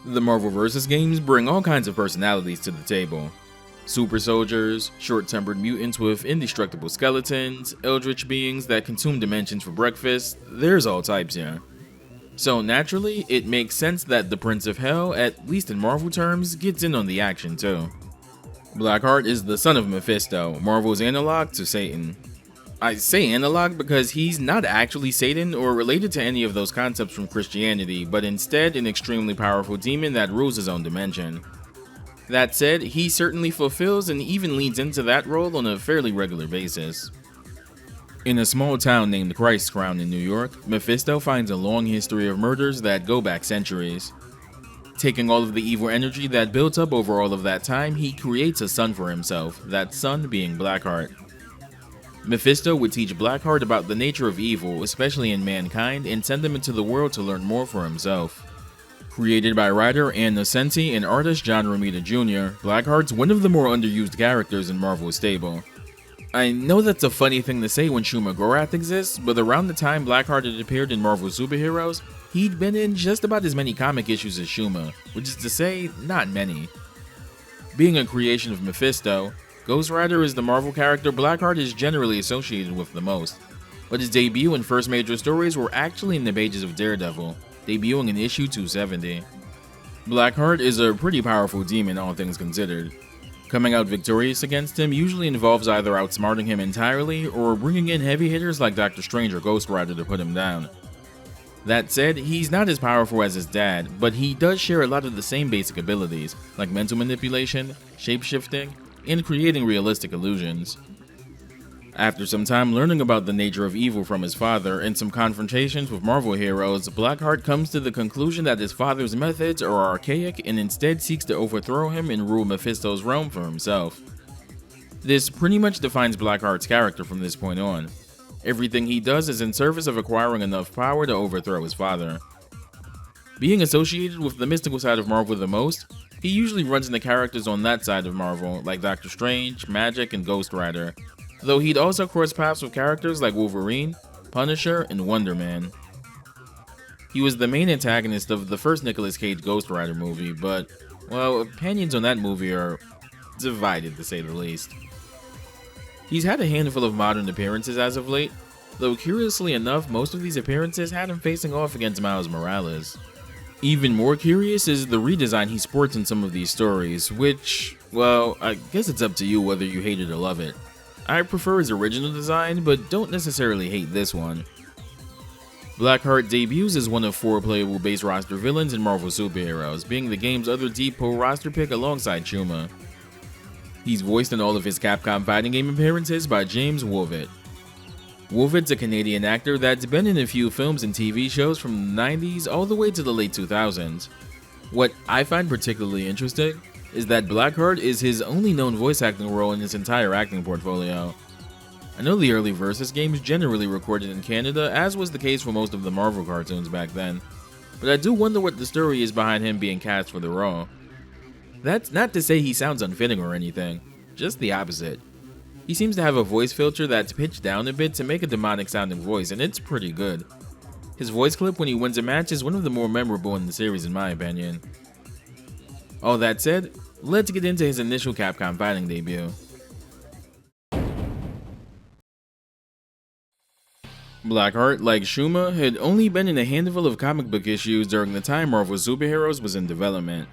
The Marvel vs. games bring all kinds of personalities to the table. Super soldiers, short-tempered mutants with indestructible skeletons, eldritch beings that consume dimensions for breakfast, there's all types here. So naturally, it makes sense that the Prince of Hell, at least in Marvel terms, gets in on the action too. Blackheart is the son of Mephisto, Marvel's analog to Satan. I say analog because he's not actually Satan or related to any of those concepts from Christianity, but instead an extremely powerful demon that rules his own dimension. That said, he certainly fulfills and even leans into that role on a fairly regular basis. In a small town named Christ's Crown in New York, Mephisto finds a long history of murders that go back centuries. Taking all of the evil energy that built up over all of that time, he creates a son for himself, that son being Blackheart. Mephisto would teach Blackheart about the nature of evil, especially in mankind, and send him into the world to learn more for himself. Created by writer Ann Nocenti and artist John Romita Jr., Blackheart's one of the more underused characters in Marvel's stable. I know that's a funny thing to say when Shuma Gorath exists, but around the time Blackheart had appeared in Marvel Superheroes, he'd been in just about as many comic issues as Shuma, which is to say, not many. Being a creation of Mephisto, Ghost Rider is the Marvel character Blackheart is generally associated with the most, but his debut and first major stories were actually in the pages of Daredevil, debuting in issue 270. Blackheart is a pretty powerful demon, all things considered. Coming out victorious against him usually involves either outsmarting him entirely or bringing in heavy hitters like Doctor Strange or Ghost Rider to put him down. That said, he's not as powerful as his dad, but he does share a lot of the same basic abilities, like mental manipulation, shape-shifting, and creating realistic illusions. After some time learning about the nature of evil from his father and some confrontations with Marvel heroes, Blackheart comes to the conclusion that his father's methods are archaic and instead seeks to overthrow him and rule Mephisto's realm for himself. This pretty much defines Blackheart's character from this point on. Everything he does is in service of acquiring enough power to overthrow his father. Being associated with the mystical side of Marvel the most, he usually runs into characters on that side of Marvel, like Doctor Strange, Magic, and Ghost Rider, though he'd also cross paths with characters like Wolverine, Punisher, and Wonder Man. He was the main antagonist of the first Nicolas Cage Ghost Rider movie, but, well, opinions on that movie are divided to say the least. He's had a handful of modern appearances as of late, though curiously enough, most of these appearances had him facing off against Miles Morales. Even more curious is the redesign he sports in some of these stories, which, well, I guess it's up to you whether you hate it or love it. I prefer his original design, but don't necessarily hate this one. Blackheart debuts as one of 4 playable base roster villains in Marvel Superheroes, being the game's other deep pull roster pick alongside Shuma. He's voiced in all of his Capcom fighting game appearances by James Woolvett. Woolvett's a Canadian actor that's been in a few films and TV shows from the 90s all the way to the late 2000s. What I find particularly interesting is that Blackheart is his only known voice acting role in his entire acting portfolio. I know the early Versus games generally recorded in Canada, as was the case for most of the Marvel cartoons back then, but I do wonder what the story is behind him being cast for the role. That's not to say he sounds unfitting or anything, just the opposite. He seems to have a voice filter that's pitched down a bit to make a demonic sounding voice, and it's pretty good. His voice clip when he wins a match is one of the more memorable in the series in my opinion. All that said, let's get into his initial Capcom fighting debut. Blackheart, like Shuma, had only been in a handful of comic book issues during the time Marvel Superheroes was in development.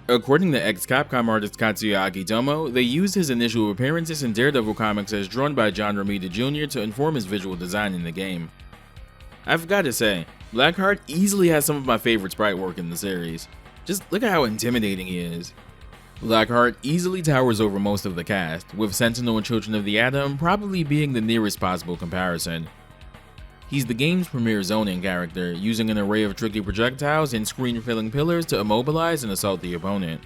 According to ex-Capcom artist Katsuya Akitomo, they used his initial appearances in Daredevil comics as drawn by John Romita Jr. to inform his visual design in the game. I've gotta say, Blackheart easily has some of my favorite sprite work in the series. Just look at how intimidating he is. Blackheart easily towers over most of the cast, with Sentinel and Children of the Atom probably being the nearest possible comparison. He's the game's premier zoning character, using an array of tricky projectiles and screen-filling pillars to immobilize and assault the opponent.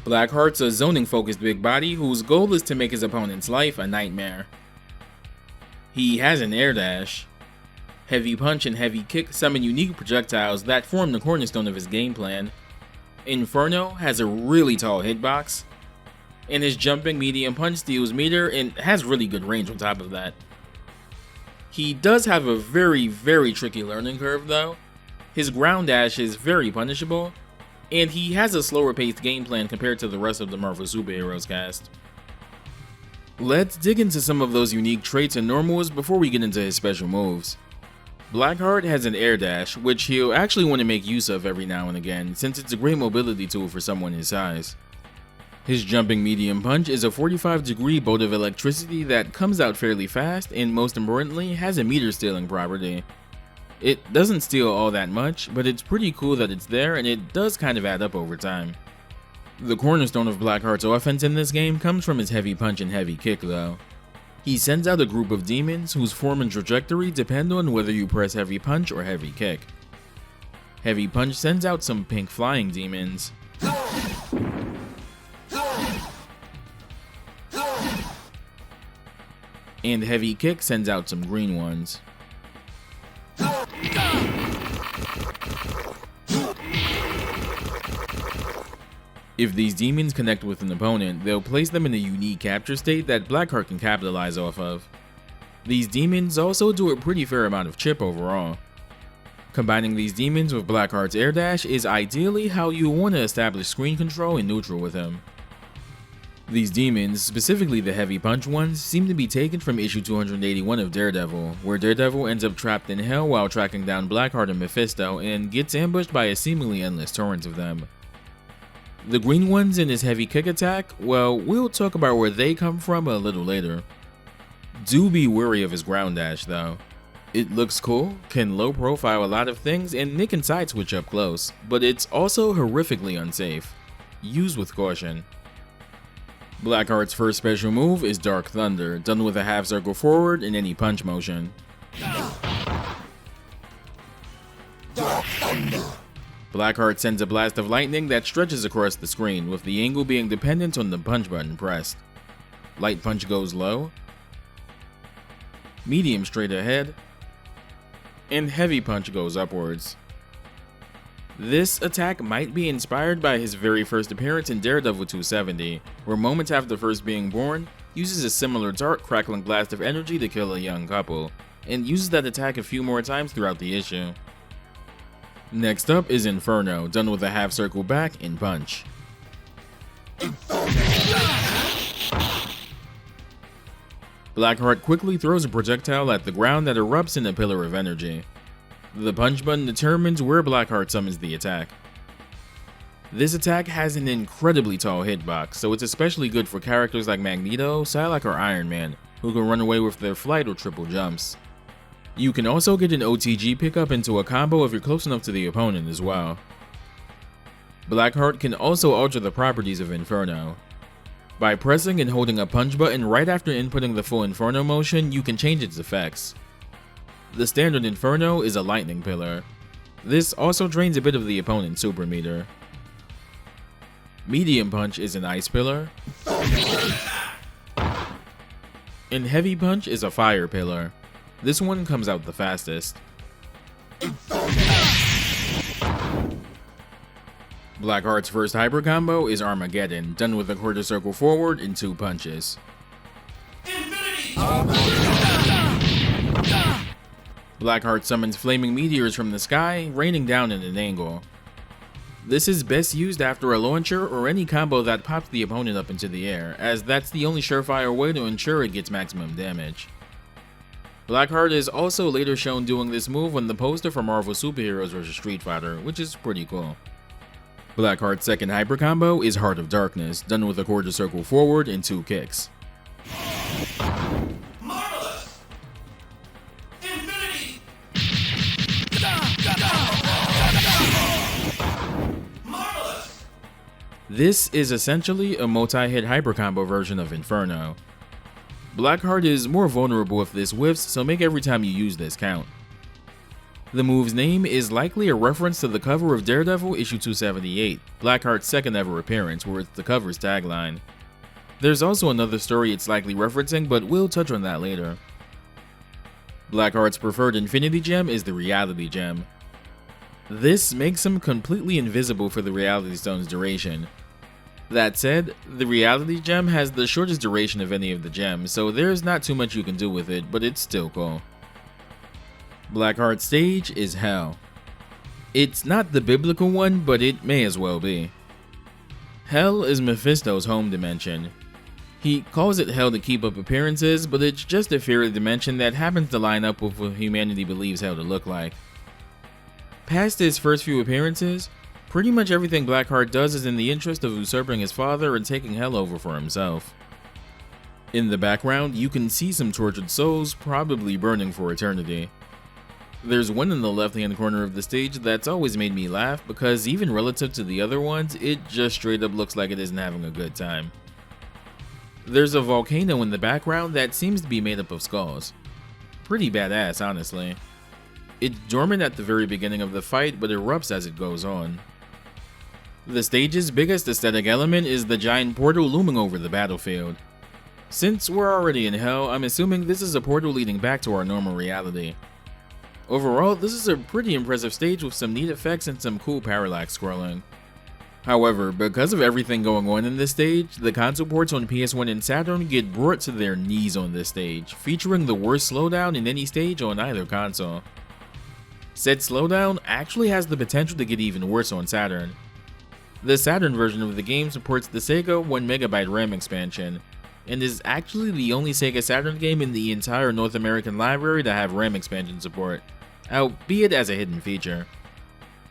Blackheart's a zoning-focused big body whose goal is to make his opponent's life a nightmare. He has an air dash. Heavy punch and heavy kick summon unique projectiles that form the cornerstone of his game plan. Inferno has a really tall hitbox, and his jumping medium punch steals meter and has really good range on top of that. He does have a very tricky learning curve though. His ground dash is very punishable, and he has a slower paced game plan compared to the rest of the Marvel superheroes cast. Let's dig into some of those unique traits and normals before we get into his special moves. Blackheart has an air dash, which he'll actually want to make use of every now and again, since it's a great mobility tool for someone his size. His jumping medium punch is a 45-degree bolt of electricity that comes out fairly fast and, most importantly, has a meter stealing property. It doesn't steal all that much, but it's pretty cool that it's there, and it does kind of add up over time. The cornerstone of Blackheart's offense in this game comes from his heavy punch and heavy kick though. He sends out a group of demons whose form and trajectory depend on whether you press heavy punch or heavy kick. Heavy punch sends out some pink flying demons. And heavy kick sends out some green ones. If these demons connect with an opponent, they'll place them in a unique capture state that Blackheart can capitalize off of. These demons also do a pretty fair amount of chip overall. Combining these demons with Blackheart's air dash is ideally how you want to establish screen control and neutral with him. These demons, specifically the heavy punch ones, seem to be taken from issue 281 of Daredevil, where Daredevil ends up trapped in hell while tracking down Blackheart and Mephisto and gets ambushed by a seemingly endless torrent of them. The green ones in his heavy kick attack, well, we'll talk about where they come from a little later. Do be wary of his ground dash though. It looks cool, can low profile a lot of things, and nick and side switch up close, but it's also horrifically unsafe. Use with caution. Blackheart's first special move is Dark Thunder, done with a half circle forward in any punch motion. Dark Thunder. Blackheart sends a blast of lightning that stretches across the screen, with the angle being dependent on the punch button pressed. Light punch goes low, medium straight ahead, and heavy punch goes upwards. This attack might be inspired by his very first appearance in Daredevil 270, where moments after first being born, uses a similar dark crackling blast of energy to kill a young couple, and uses that attack a few more times throughout the issue. Next up is Inferno, done with a half circle back and punch. Blackheart quickly throws a projectile at the ground that erupts in a pillar of energy. The punch button determines where Blackheart summons the attack. This attack has an incredibly tall hitbox, so it's especially good for characters like Magneto, Psylocke, or Iron Man, who can run away with their flight or triple jumps. You can also get an OTG pickup into a combo if you're close enough to the opponent as well. Blackheart can also alter the properties of Inferno. By pressing and holding a punch button right after inputting the full Inferno motion, you can change its effects. The standard Inferno is a lightning pillar. This also drains a bit of the opponent's super meter. Medium punch is an ice pillar. And heavy punch is a fire pillar. This one comes out the fastest. Blackheart's first hyper combo is Armageddon, done with a quarter circle forward and 2 punches. Blackheart summons flaming meteors from the sky, raining down at an angle. This is best used after a launcher or any combo that pops the opponent up into the air, as that's the only surefire way to ensure it gets maximum damage. Blackheart is also later shown doing this move on the poster for Marvel Superheroes vs. Street Fighter, which is pretty cool. Blackheart's second hyper combo is Heart of Darkness, done with a quarter circle forward and 2 kicks. Marvelous! Infinity! Marvelous! This is essentially a multi-hit hyper combo version of Inferno. Blackheart is more vulnerable if this whiffs, so make every time you use this count. The move's name is likely a reference to the cover of Daredevil issue 278, Blackheart's second ever appearance, where it's the cover's tagline. There's also another story it's likely referencing, but we'll touch on that later. Blackheart's preferred Infinity Gem is the Reality Gem. This makes him completely invisible for the Reality Stone's duration. That said, the Reality Gem has the shortest duration of any of the gems, so there's not too much you can do with it, but it's still cool. Blackheart's stage is Hell. It's not the biblical one, but it may as well be. Hell is Mephisto's home dimension. He calls it hell to keep up appearances, but it's just a fairy dimension that happens to line up with what humanity believes hell to look like. Past his first few appearances, pretty much everything Blackheart does is in the interest of usurping his father and taking hell over for himself. In the background, you can see some tortured souls probably burning for eternity. There's one in the left-hand corner of the stage that's always made me laugh because even relative to the other ones, it just straight up looks like it isn't having a good time. There's a volcano in the background that seems to be made up of skulls. Pretty badass, honestly. It's dormant at the very beginning of the fight, but erupts as it goes on. The stage's biggest aesthetic element is the giant portal looming over the battlefield. Since we're already in hell, I'm assuming this is a portal leading back to our normal reality. Overall, this is a pretty impressive stage with some neat effects and some cool parallax scrolling. However, because of everything going on in this stage, the console ports on PS1 and Saturn get brought to their knees on this stage, featuring the worst slowdown in any stage on either console. Said slowdown actually has the potential to get even worse on Saturn. The Saturn version of the game supports the Sega 1MB RAM expansion, and is actually the only Sega Saturn game in the entire North American library to have RAM expansion support, albeit as a hidden feature.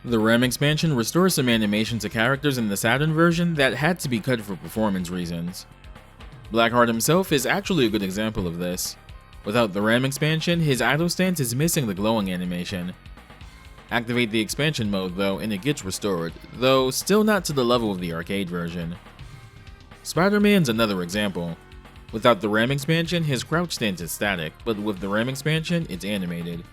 The RAM expansion restores some animation to characters in the Saturn version that had to be cut for performance reasons. Blackheart himself is actually a good example of this. Without the RAM expansion, his idle stance is missing the glowing animation. Activate the expansion mode though and it gets restored, though still not to the level of the arcade version. Spider-Man's another example. Without the RAM expansion, his crouch stance is static, but with the RAM expansion, it's animated.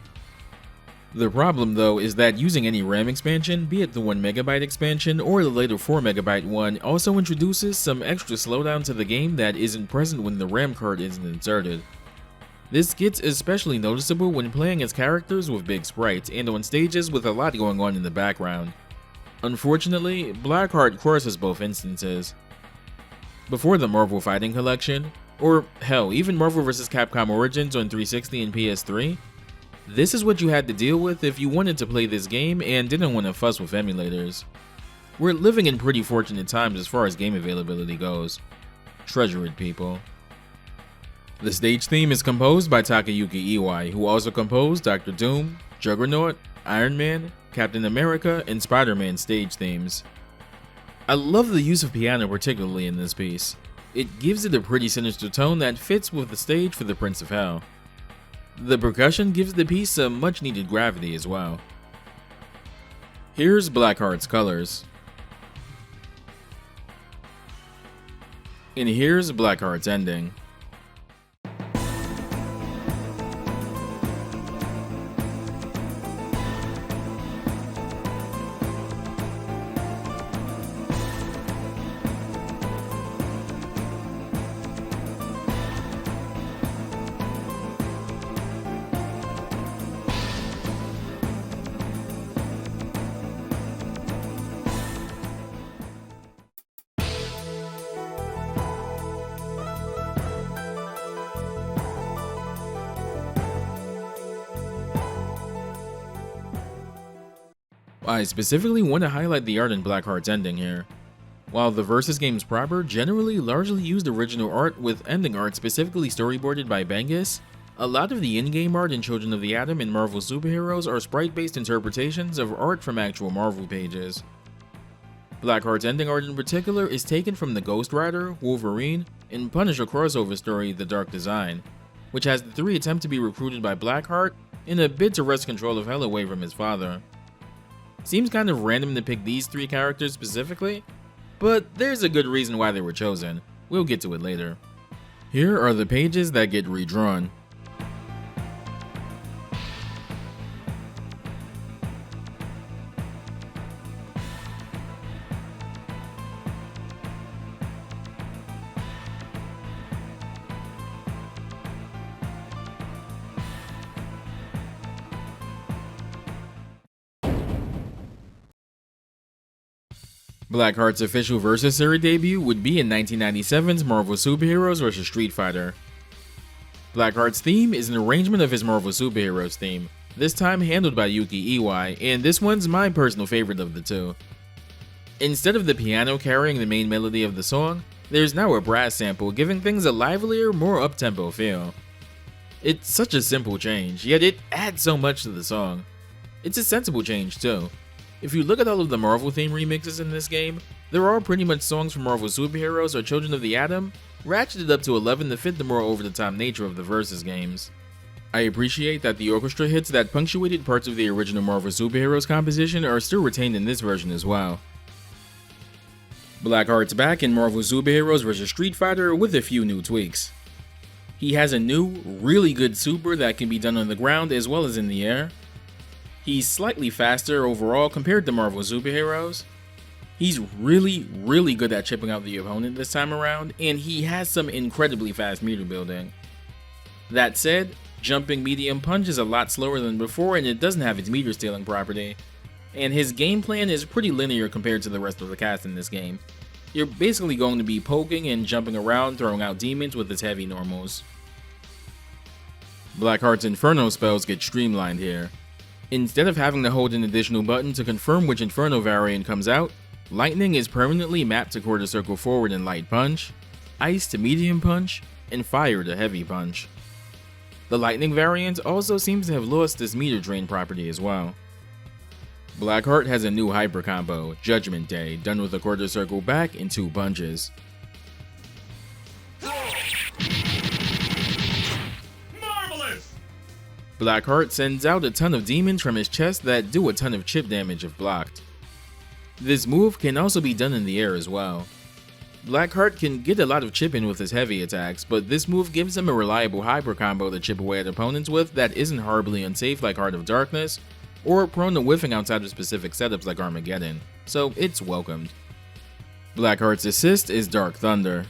The problem though is that using any RAM expansion, be it the 1MB expansion or the later 4MB one, also introduces some extra slowdown to the game that isn't present when the RAM card isn't inserted. This gets especially noticeable when playing as characters with big sprites and on stages with a lot going on in the background. Unfortunately, Blackheart crosses both instances. Before the Marvel Fighting Collection, or hell, even Marvel vs. Capcom Origins on 360 and PS3, this is what you had to deal with if you wanted to play this game and didn't want to fuss with emulators. We're living in pretty fortunate times as far as game availability goes. Treasure it, people. The stage theme is composed by Takayuki Iwai, who also composed Dr. Doom, Juggernaut, Iron Man, Captain America, and Spider-Man stage themes. I love the use of piano particularly in this piece. It gives it a pretty sinister tone that fits with the stage for the Prince of Hell. The percussion gives the piece some much needed gravity as well. Here's Blackheart's colors. And here's Blackheart's ending. I specifically want to highlight the art in Blackheart's ending here. While the Versus games proper generally largely used original art with ending art specifically storyboarded by Bengus, a lot of the in-game art in Children of the Atom and Marvel Superheroes are sprite-based interpretations of art from actual Marvel pages. Blackheart's ending art in particular is taken from the Ghost Rider, Wolverine, and Punisher crossover story The Dark Design, which has the three attempt to be recruited by Blackheart in a bid to wrest control of Hell away from his father. Seems kind of random to pick these three characters specifically, but there's a good reason why they were chosen. We'll get to it later. Here are the pages that get redrawn. Blackheart's official Versus series debut would be in 1997's Marvel Superheroes vs. Street Fighter. Blackheart's theme is an arrangement of his Marvel Superheroes theme, this time handled by Yuki Iwai, and this one's my personal favorite of the two. Instead of the piano carrying the main melody of the song, there's now a brass sample giving things a livelier, more up-tempo feel. It's such a simple change, yet it adds so much to the song. It's a sensible change too. If you look at all of the Marvel theme remixes in this game, they're all pretty much songs from Marvel superheroes or Children of the Atom, ratcheted up to 11 to fit the more over-the-top nature of the Versus games. I appreciate that the orchestra hits that punctuated parts of the original Marvel superheroes composition are still retained in this version as well. Blackheart's back in Marvel Superheroes vs. Street Fighter with a few new tweaks. He has a new, really good super that can be done on the ground as well as in the air. He's slightly faster overall compared to Marvel Superheroes. He's really good at chipping out the opponent this time around, and he has some incredibly fast meter building. That said, jumping medium punch is a lot slower than before and it doesn't have its meter stealing property. And his game plan is pretty linear compared to the rest of the cast in this game. You're basically going to be poking and jumping around, throwing out demons with his heavy normals. Blackheart's Inferno spells get streamlined here. Instead of having to hold an additional button to confirm which Inferno variant comes out, Lightning is permanently mapped to quarter circle forward and light punch, ice to medium punch, and fire to heavy punch. The Lightning variant also seems to have lost this meter drain property as well. Blackheart has a new hyper combo, Judgment Day, done with a quarter circle back and 2 punches. Marvelous! Blackheart sends out a ton of demons from his chest that do a ton of chip damage if blocked. This move can also be done in the air as well. Blackheart can get a lot of chip in with his heavy attacks, but this move gives him a reliable hyper combo to chip away at opponents with that isn't horribly unsafe like Heart of Darkness, or prone to whiffing outside of specific setups like Armageddon, so it's welcomed. Blackheart's assist is Dark Thunder.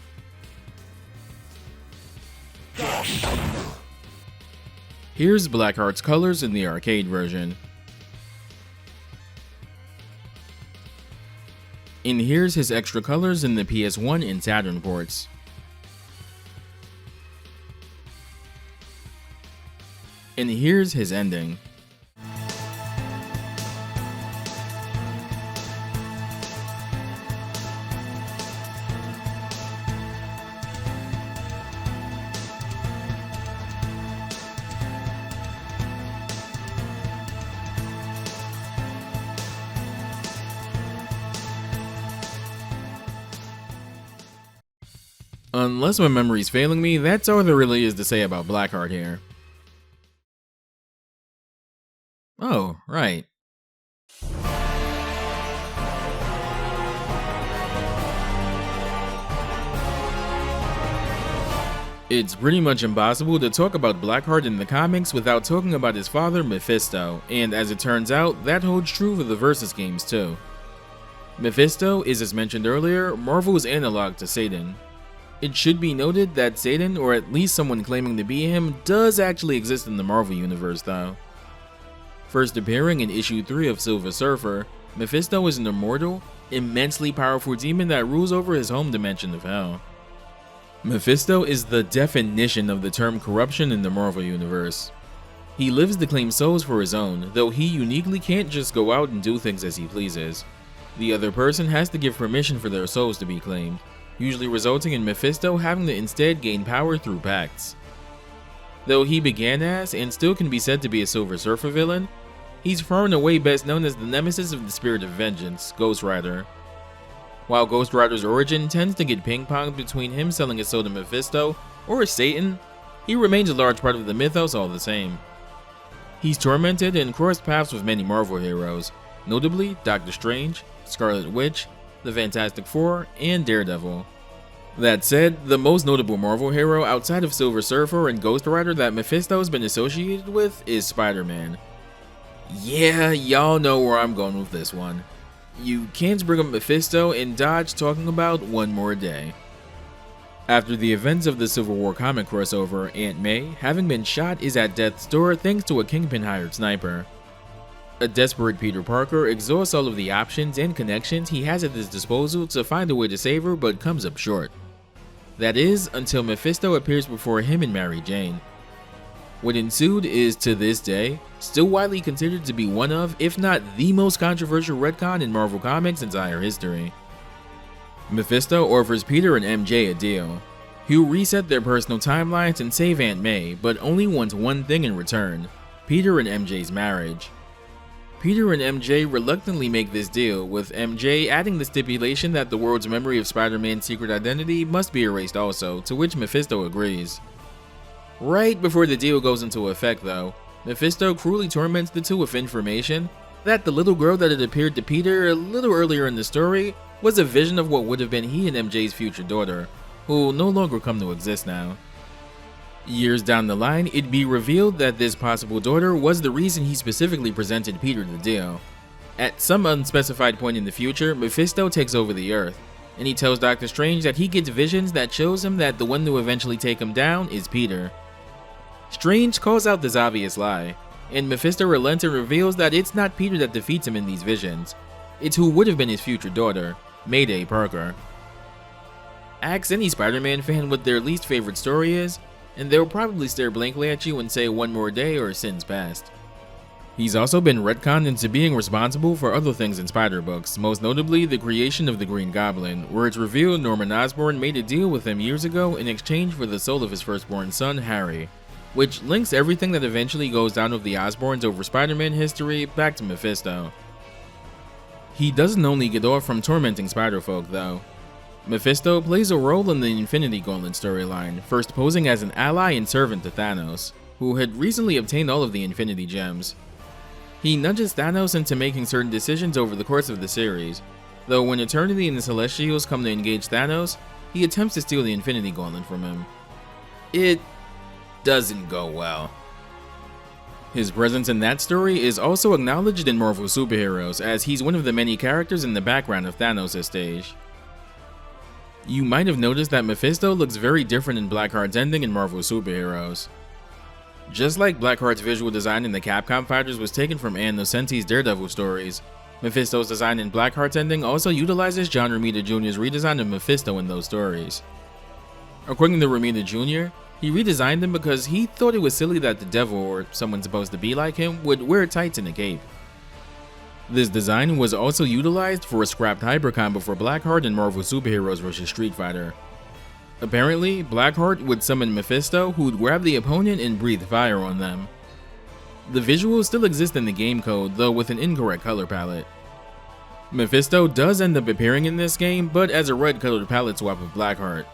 Here's Blackheart's colors in the arcade version. And here's his extra colors in the PS1 and Saturn ports. And here's his ending. Unless my memory's failing me, that's all there really is to say about Blackheart here. Oh, right. It's pretty much impossible to talk about Blackheart in the comics without talking about his father, Mephisto, and as it turns out, that holds true for the Versus games too. Mephisto is, as mentioned earlier, Marvel's analog to Satan. It should be noted that Satan, or at least someone claiming to be him, does actually exist in the Marvel universe though. First appearing in issue 3 of Silver Surfer, Mephisto is an immortal, immensely powerful demon that rules over his home dimension of hell. Mephisto is the definition of the term corruption in the Marvel universe. He lives to claim souls for his own, though he uniquely can't just go out and do things as he pleases. The other person has to give permission for their souls to be claimed, usually resulting in Mephisto having to instead gain power through pacts. Though he began as, and still can be said to be a Silver Surfer villain, he's far and away best known as the nemesis of the Spirit of Vengeance, Ghost Rider. While Ghost Rider's origin tends to get ping-ponged between him selling his soul to Mephisto or Satan, he remains a large part of the mythos all the same. He's tormented and crossed paths with many Marvel heroes, notably Doctor Strange, Scarlet Witch, the Fantastic Four, and Daredevil. That said, the most notable Marvel hero outside of Silver Surfer and Ghost Rider that Mephisto's been associated with is Spider-Man. Yeah, y'all know where I'm going with this one. You can't bring up Mephisto and dodge talking about One More Day. After the events of the Civil War comic crossover, Aunt May, having been shot, is at death's door thanks to a Kingpin-hired sniper. A desperate Peter Parker exhausts all of the options and connections he has at his disposal to find a way to save her, but comes up short. That is, until Mephisto appears before him and Mary Jane. What ensued is, to this day, still widely considered to be one of, if not the most controversial retcon in Marvel Comics' entire history. Mephisto offers Peter and MJ a deal. He'll reset their personal timelines and save Aunt May, but only wants one thing in return: Peter and MJ's marriage. Peter and MJ reluctantly make this deal, with MJ adding the stipulation that the world's memory of Spider-Man's secret identity must be erased also, to which Mephisto agrees. Right before the deal goes into effect though, Mephisto cruelly torments the two with information that the little girl that had appeared to Peter a little earlier in the story was a vision of what would have been he and MJ's future daughter, who will no longer come to exist now. Years down the line, it'd be revealed that this possible daughter was the reason he specifically presented Peter the deal. At some unspecified point in the future, Mephisto takes over the Earth, and he tells Doctor Strange that he gets visions that shows him that the one to eventually take him down is Peter. Strange calls out this obvious lie, and Mephisto relents and reveals that it's not Peter that defeats him in these visions. It's who would have been his future daughter, Mayday Parker. Ask any Spider-Man fan what their least favorite story is, and they'll probably stare blankly at you and say One More Day or Sins Past. He's also been retconned into being responsible for other things in Spider books, most notably the creation of the Green Goblin, where it's revealed Norman Osborn made a deal with him years ago in exchange for the soul of his firstborn son, Harry, which links everything that eventually goes down with the Osborns over Spider-Man history back to Mephisto. He doesn't only get off from tormenting Spider-Folk though. Mephisto plays a role in the Infinity Gauntlet storyline, first posing as an ally and servant to Thanos, who had recently obtained all of the Infinity Gems. He nudges Thanos into making certain decisions over the course of the series, though when Eternity and the Celestials come to engage Thanos, he attempts to steal the Infinity Gauntlet from him. It doesn't go well. His presence in that story is also acknowledged in Marvel Superheroes, as he's one of the many characters in the background of Thanos' stage. You might have noticed that Mephisto looks very different in Blackheart's ending in Marvel Superheroes. Just like Blackheart's visual design in the Capcom fighters was taken from Ann Nocenti's Daredevil stories, Mephisto's design in Blackheart's ending also utilizes John Romita Jr.'s redesign of Mephisto in those stories. According to Romita Jr., he redesigned him because he thought it was silly that the devil, or someone supposed to be like him, would wear tights and a cape. This design was also utilized for a scrapped hyper combo for Blackheart in Marvel Superheroes vs. Street Fighter. Apparently, Blackheart would summon Mephisto, who would grab the opponent and breathe fire on them. The visuals still exist in the game code, though with an incorrect color palette. Mephisto does end up appearing in this game, but as a red colored palette swap of Blackheart.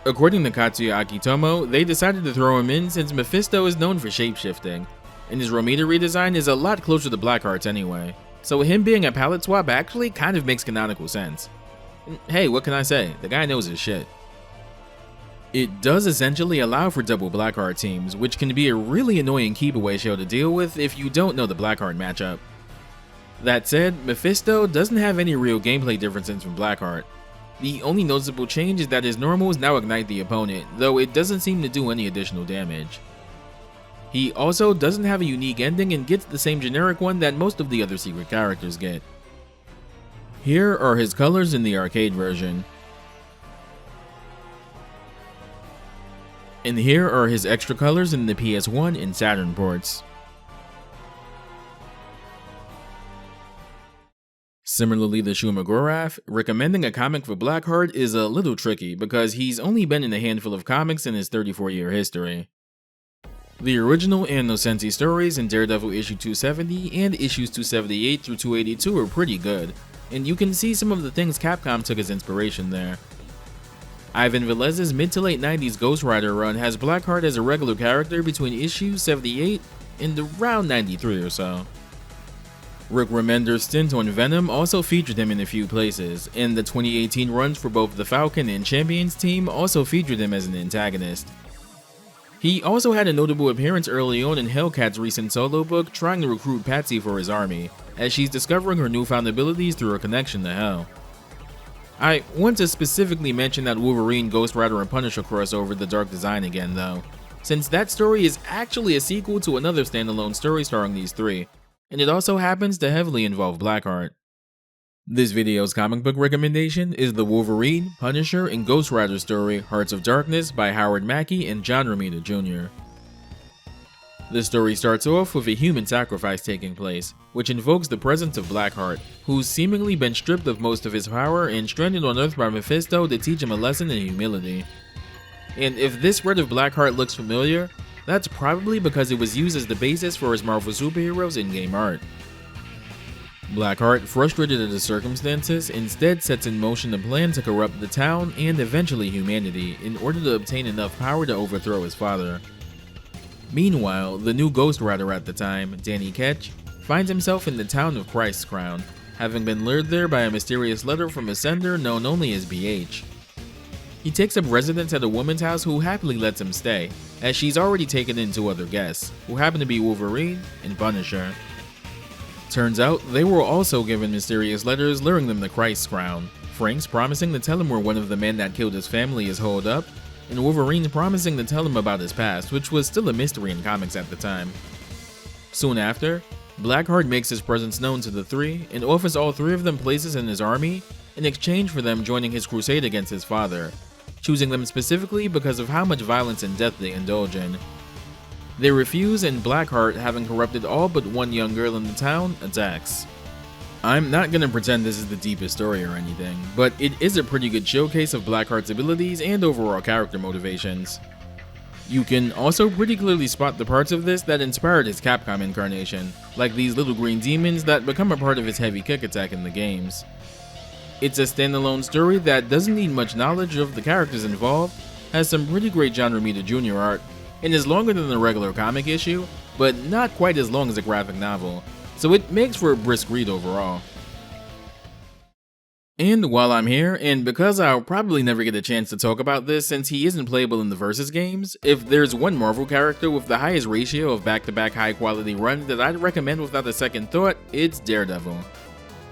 According to Katsuya Akitomo, they decided to throw him in since Mephisto is known for shapeshifting, and his Romita redesign is a lot closer to Blackheart's anyway, so him being a palette swap actually kind of makes canonical sense. And hey, what can I say, the guy knows his shit. It does essentially allow for double Blackheart teams, which can be a really annoying keep-away show to deal with if you don't know the Blackheart matchup. That said, Mephisto doesn't have any real gameplay differences from Blackheart. The only noticeable change is that his normals now ignite the opponent, though it doesn't seem to do any additional damage. He also doesn't have a unique ending and gets the same generic one that most of the other secret characters get. Here are his colors in the arcade version. And here are his extra colors in the PS1 and Saturn ports. Similarly to Shumagorath, recommending a comic for Blackheart is a little tricky because he's only been in a handful of comics in his 34-year history. The original Ann Nocenti stories in Daredevil issue 270 and issues 278 through 282 are pretty good, and you can see some of the things Capcom took as inspiration there. Ivan Velez's mid to late 90s Ghost Rider run has Blackheart as a regular character between issue 78 and around 93 or so. Rick Remender's stint on Venom also featured him in a few places, and the 2018 runs for both the Falcon and Champions team also featured him as an antagonist. He also had a notable appearance early on in Hellcat's recent solo book trying to recruit Patsy for his army, as she's discovering her newfound abilities through her connection to Hell. I want to specifically mention that Wolverine, Ghost Rider, and Punisher crossover the Dark Design again though, since that story is actually a sequel to another standalone story starring these three, and it also happens to heavily involve Blackheart. This video's comic book recommendation is the Wolverine, Punisher, and Ghost Rider story Hearts of Darkness by Howard Mackie and John Romita Jr. The story starts off with a human sacrifice taking place, which invokes the presence of Blackheart, who's seemingly been stripped of most of his power and stranded on Earth by Mephisto to teach him a lesson in humility. And if this spread of Blackheart looks familiar, that's probably because it was used as the basis for his Marvel superheroes in-game art. Blackheart, frustrated at the circumstances, instead sets in motion a plan to corrupt the town and eventually humanity in order to obtain enough power to overthrow his father. Meanwhile, the new Ghost Rider at the time, Danny Ketch, finds himself in the town of Christ's Crown, having been lured there by a mysterious letter from a sender known only as BH. He takes up residence at a woman's house who happily lets him stay, as she's already taken in two other guests, who happen to be Wolverine and Punisher. Turns out, they were also given mysterious letters luring them to Christ's Crown, Frank's promising to tell him where one of the men that killed his family is holed up, and Wolverine promising to tell him about his past, which was still a mystery in comics at the time. Soon after, Blackheart makes his presence known to the three and offers all three of them places in his army in exchange for them joining his crusade against his father, choosing them specifically because of how much violence and death they indulge in. They refuse, and Blackheart, having corrupted all but one young girl in the town, attacks. I'm not gonna pretend this is the deepest story or anything, but it is a pretty good showcase of Blackheart's abilities and overall character motivations. You can also pretty clearly spot the parts of this that inspired his Capcom incarnation, like these little green demons that become a part of his heavy kick attack in the games. It's a standalone story that doesn't need much knowledge of the characters involved, has some pretty great John Romita Jr. art, and is longer than a regular comic issue, but not quite as long as a graphic novel, so it makes for a brisk read overall. And while I'm here, and because I'll probably never get a chance to talk about this since he isn't playable in the Versus games, if there's one Marvel character with the highest ratio of back-to-back high-quality runs that I'd recommend without a second thought, it's Daredevil.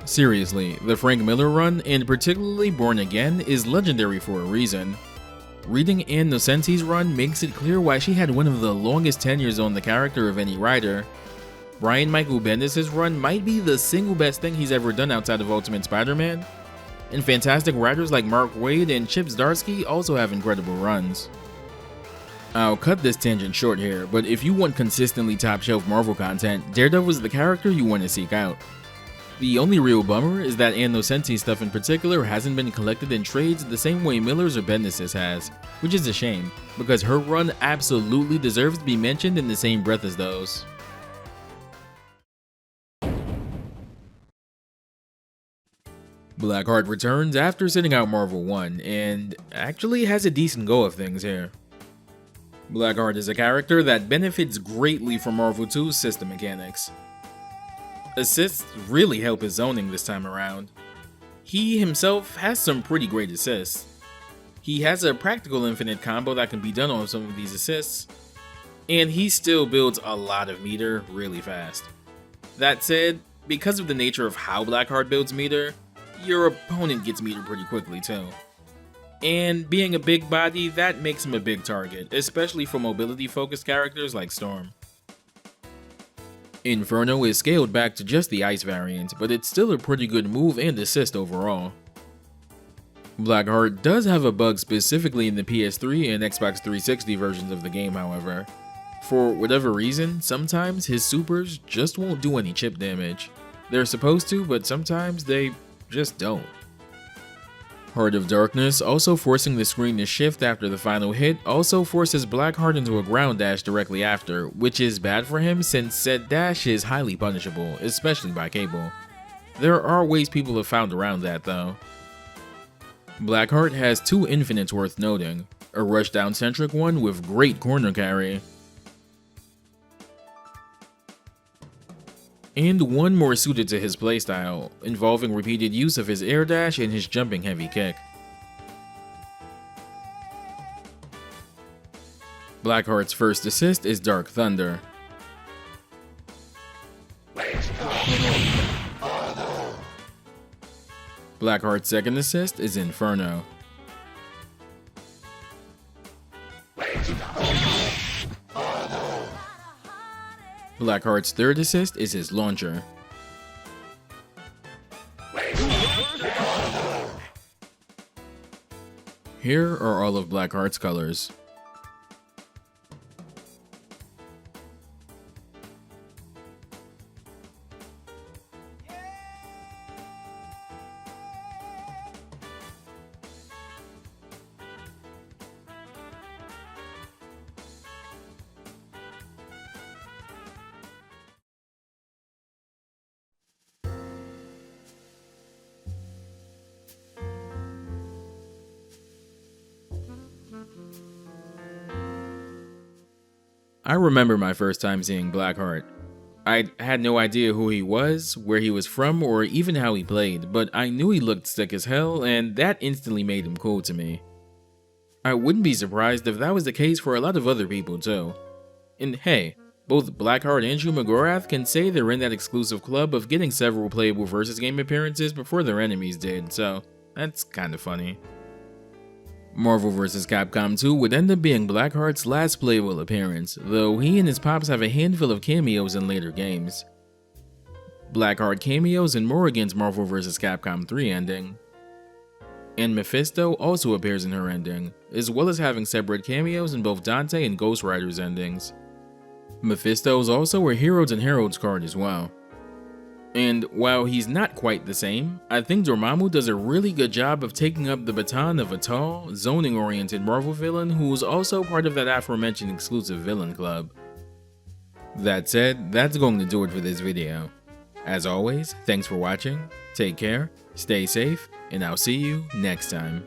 Seriously, the Frank Miller run, and particularly Born Again, is legendary for a reason. Reading Ann Nocenti's run makes it clear why she had one of the longest tenures on the character of any writer. Brian Michael Bendis' run might be the single best thing he's ever done outside of Ultimate Spider-Man, and fantastic writers like Mark Waid and Chip Zdarsky also have incredible runs. I'll cut this tangent short here, but if you want consistently top-shelf Marvel content, Daredevil is the character you want to seek out. The only real bummer is that Ann Nocenti's stuff in particular hasn't been collected in trades the same way Miller's or Bendis' has, which is a shame, because her run absolutely deserves to be mentioned in the same breath as those. Blackheart returns after sitting out Marvel 1, and actually has a decent go of things here. Blackheart is a character that benefits greatly from Marvel 2's system mechanics. Assists really help his zoning this time around. He himself has some pretty great assists. He has a practical infinite combo that can be done on some of these assists, and he still builds a lot of meter really fast. That said, because of the nature of how Blackheart builds meter, your opponent gets meter pretty quickly too. And being a big body, that makes him a big target, especially for mobility focused characters like Storm. Inferno is scaled back to just the ice variant, but it's still a pretty good move and assist overall. Blackheart does have a bug specifically in the PS3 and Xbox 360 versions of the game, however. For whatever reason, sometimes his supers just won't do any chip damage. They're supposed to, but sometimes they just don't. Heart of Darkness, also forcing the screen to shift after the final hit, also forces Blackheart into a ground dash directly after, which is bad for him since said dash is highly punishable, especially by Cable. There are ways people have found around that though. Blackheart has two infinites worth noting, a rushdown centric one with great corner carry, and one more suited to his playstyle, involving repeated use of his air dash and his jumping heavy kick. Blackheart's first assist is Dark Thunder. Blackheart's second assist is Inferno. Blackheart's third assist is his launcher. Here are all of Blackheart's colors. I remember my first time seeing Blackheart. I had no idea who he was, where he was from, or even how he played, but I knew he looked sick as hell, and that instantly made him cool to me. I wouldn't be surprised if that was the case for a lot of other people too. And hey, both Blackheart and Shuma Gorath can say they're in that exclusive club of getting several playable versus game appearances before their enemies did, so that's kinda funny. Marvel vs. Capcom 2 would end up being Blackheart's last playable appearance, though he and his pops have a handful of cameos in later games. Blackheart cameos in Morrigan's Marvel vs. Capcom 3 ending. And Mephisto also appears in her ending, as well as having separate cameos in both Dante and Ghost Rider's endings. Mephisto is also a Heroes and Heralds card as well. And while he's not quite the same, I think Dormammu does a really good job of taking up the baton of a tall, zoning-oriented Marvel villain who is also part of that aforementioned exclusive villain club. That said, that's going to do it for this video. As always, thanks for watching, take care, stay safe, and I'll see you next time.